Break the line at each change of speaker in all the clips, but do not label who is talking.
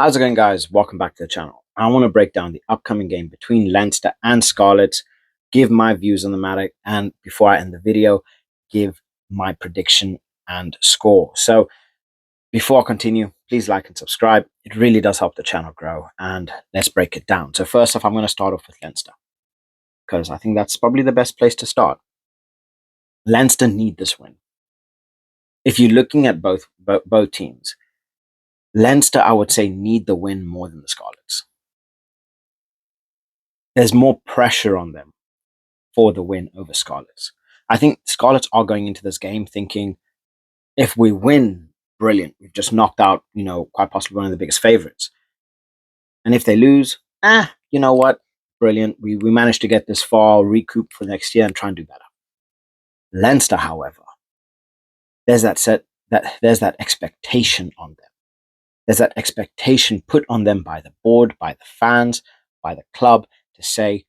How's it going, guys? Welcome back to the channel. I want to break down the upcoming game between Leinster and Scarlets, give my views on the matter, and before I end the video, give my prediction and score. So before I continue, please like and subscribe. It really does help the channel grow, and let's break it down. So first off, I'm going to start off with Leinster, because I think that's probably the best place to start. Leinster need this win. If you're looking at both teams, Leinster, I would say, need the win more than the Scarlets. There's more pressure on them for the win over Scarlets. I think Scarlets are going into this game thinking, if we win, brilliant. We've just knocked out, quite possibly one of the biggest favorites. And if they lose, you know what? Brilliant. We managed to get this far, recoup for next year and try and do better. Leinster, however, there's that expectation on them. There's that expectation put on them by the board, by the fans, by the club to say,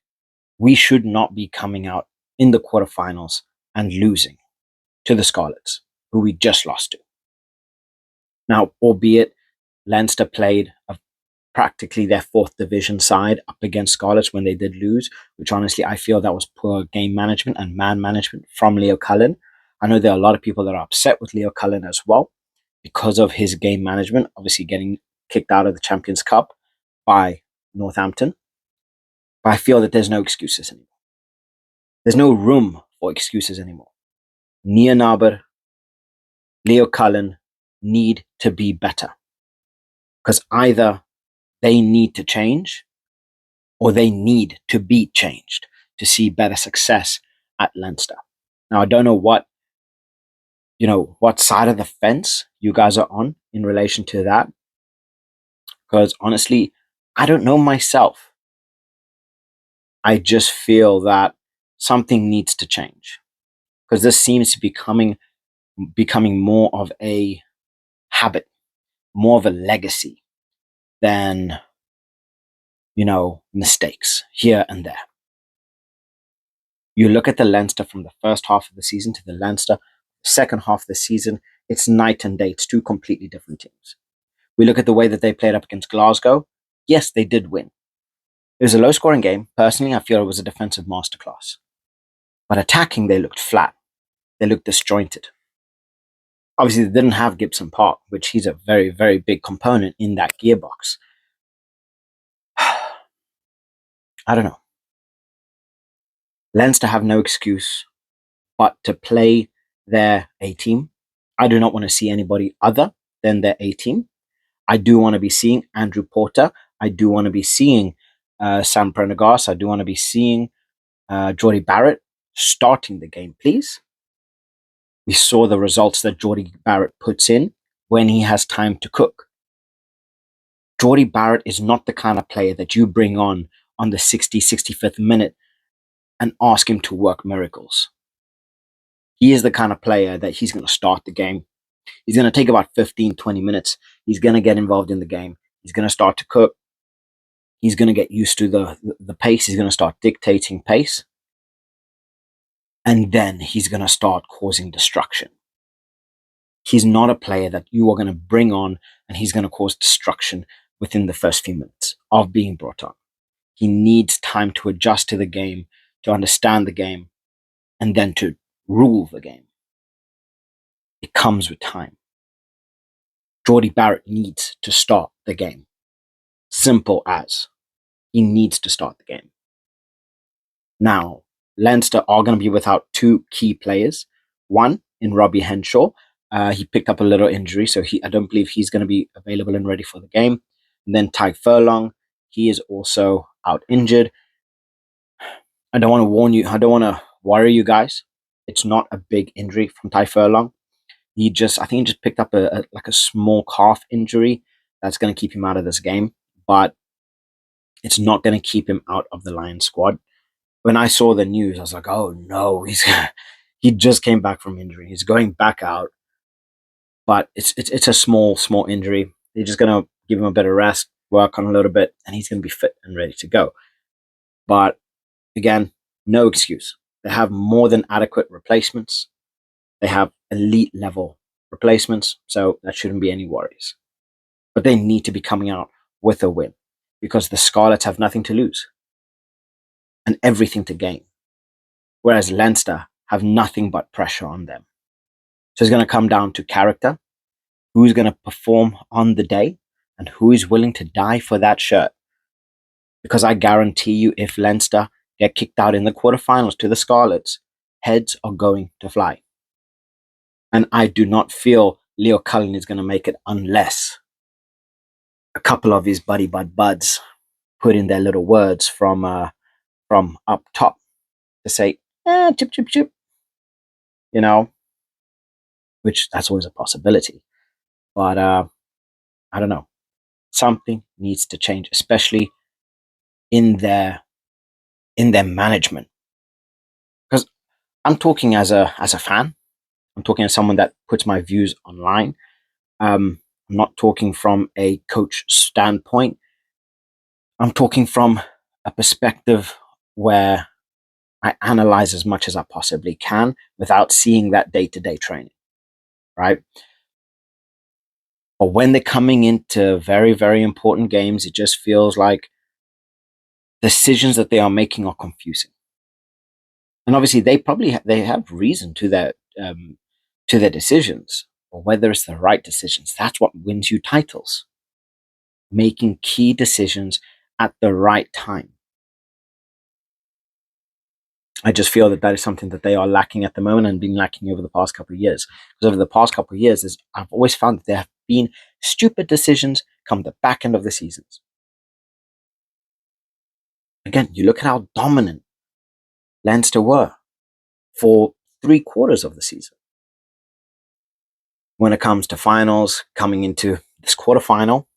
we should not be coming out in the quarterfinals and losing to the Scarlets, who we just lost to. Now, albeit Leinster played practically their fourth division side up against Scarlets when they did lose, which honestly I feel that was poor game management and man management from Leo Cullen. I know there are a lot of people that are upset with Leo Cullen as well because of his game management, obviously getting kicked out of the Champions Cup by Northampton. But I feel that there's no excuses anymore. There's no room for excuses anymore. Nia Naber, Leo Cullen need to be better. Because either they need to change or they need to be changed to see better success at Leinster. Now, I don't know what side of the fence you guys are on in relation to that. Because honestly, I don't know myself. I just feel that something needs to change. Because this seems to be becoming more of a habit, more of a legacy than, mistakes here and there. You look at the Leinster from the first half of the season to the Leinster second half of the season, it's night and day. It's two completely different teams. We look at the way that they played up against Glasgow. Yes, they did win. It was a low-scoring game. Personally, I feel it was a defensive masterclass. But attacking, they looked flat. They looked disjointed. Obviously, they didn't have Gibson Park, which he's a very, very big component in that gearbox. I don't know. Leinster have no excuse but to play their A-team. I do not want to see anybody other than their A-team. I do want to be seeing Andrew Porter. I do want to be seeing Sam Prendergast. I do want to be seeing Geordie Barrett starting the game, please. We saw the results that Geordie Barrett puts in when he has time to cook. Geordie Barrett is not the kind of player that you bring on the 65th minute and ask him to work miracles. He is the kind of player that he's going to start the game. He's going to take about 15, 20 minutes. He's going to get involved in the game. He's going to start to cook. He's going to get used to the pace. He's going to start dictating pace. And then he's going to start causing destruction. He's not a player that you are going to bring on and he's going to cause destruction within the first few minutes of being brought on. He needs time to adjust to the game, to understand the game, and then to rule the game. It comes with time. Geordie Barrett needs to start the game. Simple as. He needs to start the game. Now, Leinster are going to be without two key players. One, in Robbie Henshaw. He picked up a little injury, so I don't believe he's going to be available and ready for the game. And then Ty Furlong, he is also out injured. I don't want to warn you. I don't want to worry you guys. It's not a big injury from Ty Furlong. I think he just picked up a small calf injury that's going to keep him out of this game, but it's not going to keep him out of the Lions squad. When I saw the news, I was like, oh no, he just came back from injury. He's going back out, but it's a small injury. They're just going to give him a bit of rest, work on a little bit, and he's going to be fit and ready to go. But again, no excuse. They have more than adequate replacements. They have elite level replacements, so that shouldn't be any worries. But they need to be coming out with a win because the Scarlets have nothing to lose and everything to gain, whereas Leinster have nothing but pressure on them. So it's going to come down to character, who's going to perform on the day, and who is willing to die for that shirt. Because I guarantee you, if Leinster get kicked out in the quarterfinals to the Scarlets, heads are going to fly. And I do not feel Leo Cullen is going to make it unless a couple of his buddy buds put in their little words from up top to say, chip, chip, chip, which that's always a possibility. But I don't know. Something needs to change, especially in their management. Because I'm talking as a fan. I'm talking as someone that puts my views online. I'm not talking from a coach standpoint. I'm talking from a perspective where I analyze as much as I possibly can without seeing that day-to-day training, right? But when they're coming into very, very important games, it just feels like decisions that they are making are confusing. And obviously, they have reason to their decisions, or whether it's the right decisions. That's what wins you titles. Making key decisions at the right time. I just feel that is something that they are lacking at the moment and been lacking over the past couple of years. Because over the past couple of years, I've always found that there have been stupid decisions come the back end of the seasons. Again, you look at how dominant Leinster were for 3/4 of the season. When it comes to finals, coming into this quarterfinal,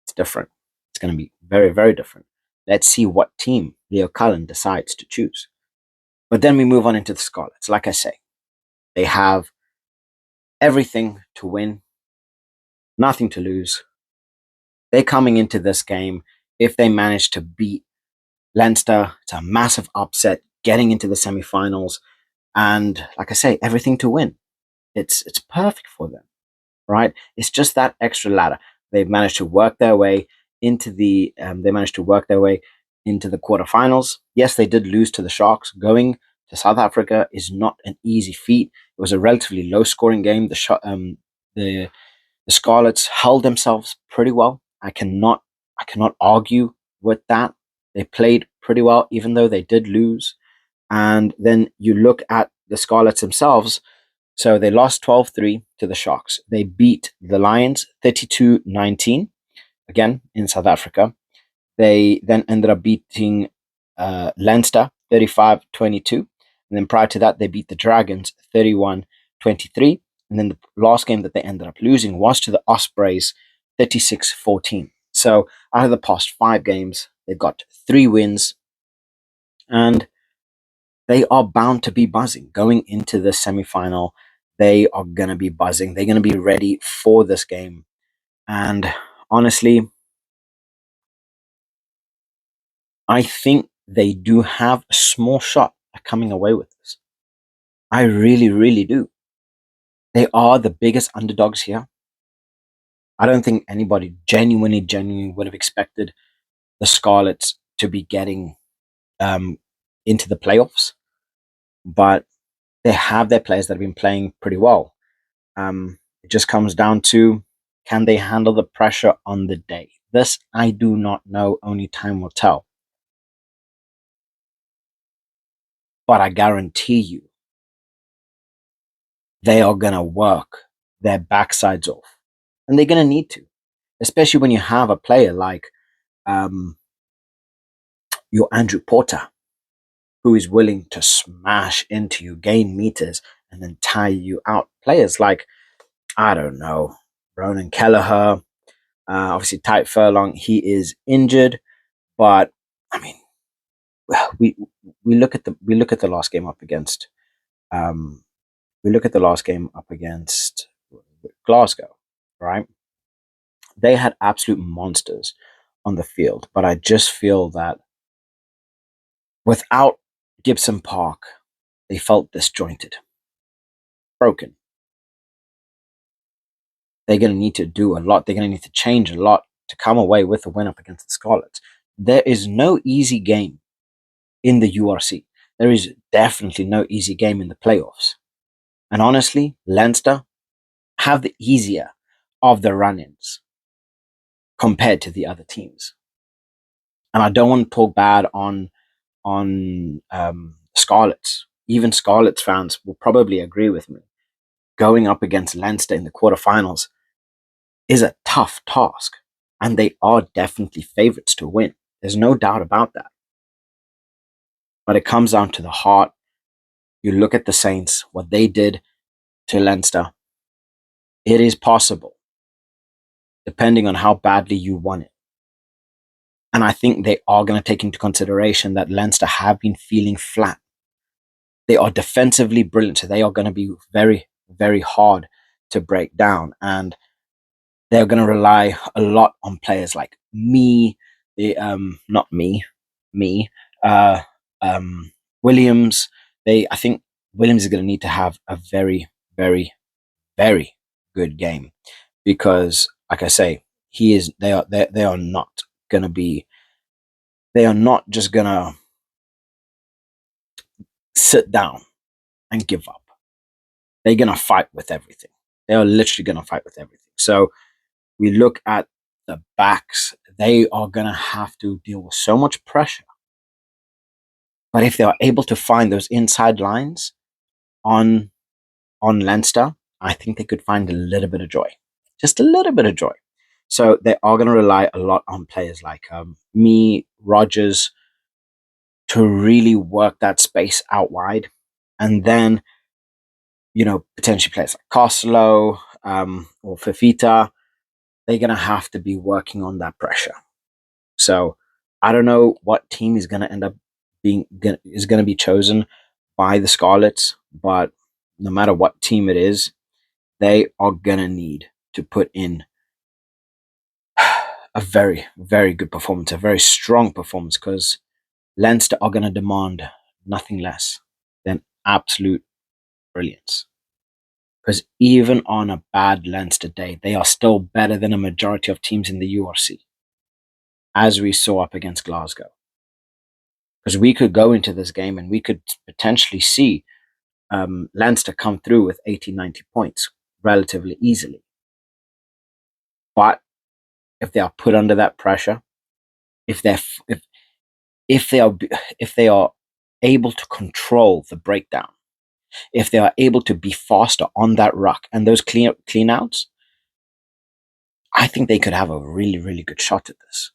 it's different. It's going to be very, very different. Let's see what team Leo Cullen decides to choose. But then we move on into the Scarlets. Like I say, they have everything to win, nothing to lose. They're coming into this game. If they manage to beat Leinster, it's a massive upset, getting into the semi-finals. And like I say, everything to win. It's perfect for them, right? It's just that extra ladder. They've managed to work their way into the quarterfinals. Yes, they did lose to the Sharks. Going to South Africa is not an easy feat. It was a relatively low-scoring game. The Scarlets held themselves pretty well. I cannot argue with that. They played pretty well, even though they did lose. And then you look at the Scarlets themselves. So they lost 12-3 to the Sharks. They beat the Lions 32-19, again in South Africa. They then ended up beating Leinster 35-22. And then prior to that, they beat the Dragons 31-23. And then the last game that they ended up losing was to the Ospreys 36-14. So out of the past 5 games, they've got 3 wins. And they are bound to be buzzing. Going into the semi-final, they are going to be buzzing. They're going to be ready for this game. And honestly, I think they do have a small shot at coming away with this. I really, really do. They are the biggest underdogs here. I don't think anybody genuinely would have expected the Scarlets to be getting into the playoffs. But they have their players that have been playing pretty well. It just comes down to, can they handle the pressure on the day? This I do not know. Only time will tell. But I guarantee you, they are going to work their backsides off. And they're going to need to. Especially when you have a player like your Andrew Porter, who is willing to smash into you, gain meters, and then tire you out. Players like, I don't know, Ronan Kelleher, obviously Type Furlong, he is injured, but I mean, we look at the last game up against Glasgow, right? They had absolute monsters on the field, but I just feel that without Gibson Park, they felt disjointed, broken. They're going to need to do a lot. They're going to need to change a lot to come away with a win up against the Scarlets. There is no easy game in the URC. There is definitely no easy game in the playoffs. And honestly, Leinster have the easier of the run-ins compared to the other teams. And I don't want to talk bad on Scarlets. Even Scarlets fans will probably agree with me. Going up against Leinster in the quarterfinals is a tough task, and they are definitely favourites to win. There's no doubt about that. But it comes down to the heart. You look at the Saints, what they did to Leinster. It is possible, depending on how badly you want it. And I think they are going to take into consideration that Leinster have been feeling flat. They are defensively brilliant, so they are going to be very, very hard to break down. And they're going to rely a lot on players like not me, uh, Williams. I think Williams is going to need to have a very, very, very good game because, like I say, they are not going to be. They are not just going to sit down and give up. They're going to fight with everything. They are literally going to fight with everything. So we look at the backs, they are going to have to deal with so much pressure. But if they are able to find those inside lines on Leinster, I think they could find a little bit of joy. Just a little bit of joy. So they are going to rely a lot on players like Rogers, to really work that space out wide. And then, potentially players like Costello or Fafita, they're going to have to be working on that pressure. So I don't know what team is going to end up is going to be chosen by the Scarlets, but no matter what team it is, they are going to need to put in a very, very good performance, a very strong performance, because Leinster are going to demand nothing less than absolute brilliance. Because even on a bad Leinster day, they are still better than a majority of teams in the URC, as we saw up against Glasgow. Because we could go into this game and we could potentially see Leinster come through with 80, 90 points relatively easily. But if they are put under that pressure, if they are able to control the breakdown, if they are able to be faster on that ruck and those clean outs, I think they could have a really, really good shot at this.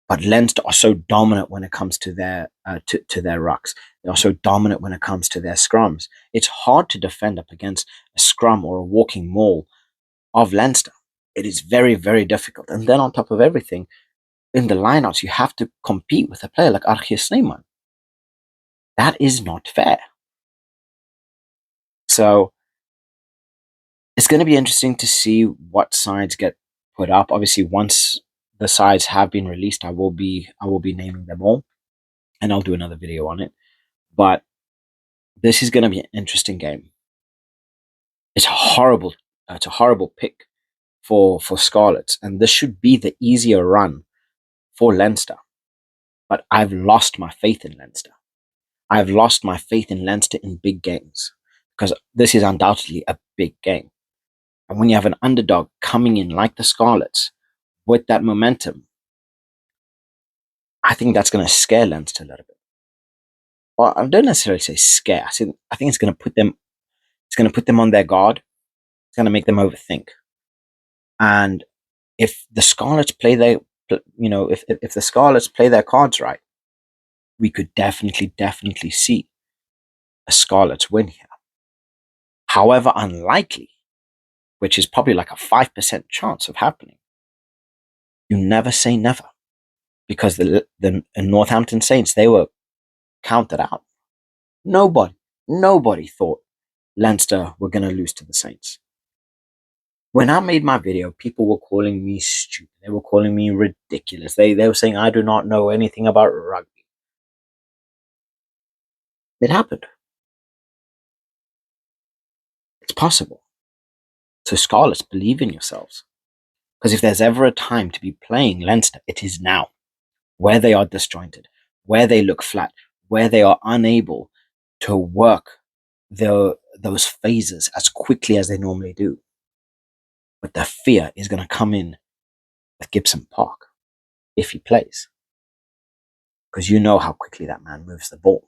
But Leinster are so dominant when it comes to their to their rucks. They are so dominant when it comes to their scrums. It's hard to defend up against a scrum or a walking maul of Leinster. It is very, very difficult. And then on top of everything, in the lineouts, you have to compete with a player like Archie Snyman. That is not fair. So it's going to be interesting to see what sides get put up. Obviously, once the sides have been released, I will be naming them all, and I'll do another video on it. But this is going to be an interesting game. It's a horrible pick for Scarlets, and this should be the easier run for Leinster. But I've lost my faith in Leinster. I've lost my faith in Leinster in big games, because this is undoubtedly a big game. And when you have an underdog coming in like the Scarlets with that momentum, I think that's going to scare Leinster a little bit. Well, I don't necessarily say scare. I think it's going to put them. It's going to put them on their guard. It's going to make them overthink. And if the Scarlets play their, if the Scarlets play their cards right, we could definitely see a Scarlets win here. However unlikely, which is probably like a 5% chance of happening, you never say never, because the Northampton Saints, they were counted out. Nobody thought Leinster were going to lose to the Saints. When I made my video, people were calling me stupid. They were calling me ridiculous. They were saying I do not know anything about rugby. It happened. It's possible. So Scarlets, believe in yourselves. Because if there's ever a time to be playing Leinster, it is now, where they are disjointed, where they look flat, where they are unable to work those phases as quickly as they normally do. But the fear is going to come in with Gibson Park if he plays, because you know how quickly that man moves the ball.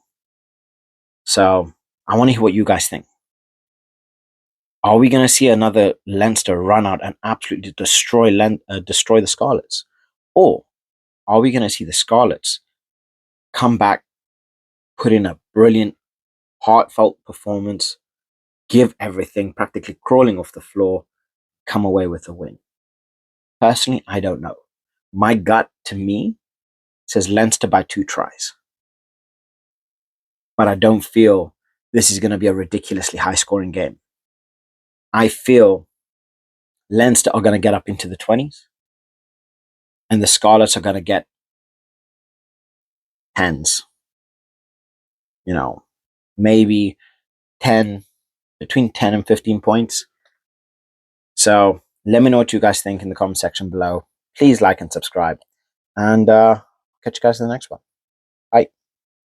So I want to hear what you guys think. Are we going to see another Leinster run out and absolutely destroy the Scarlets? Or are we going to see the Scarlets come back, put in a brilliant, heartfelt performance, give everything, practically crawling off the floor, come away with a win? Personally, I don't know. My gut, to me, says Leinster by 2 tries. But I don't feel this is going to be a ridiculously high-scoring game. I feel Leinster are going to get up into the 20s, and the Scarlets are going to get 10s. Maybe 10, between 10 and 15 points. So let me know what you guys think in the comment section below. Please like and subscribe. And catch you guys in the next one.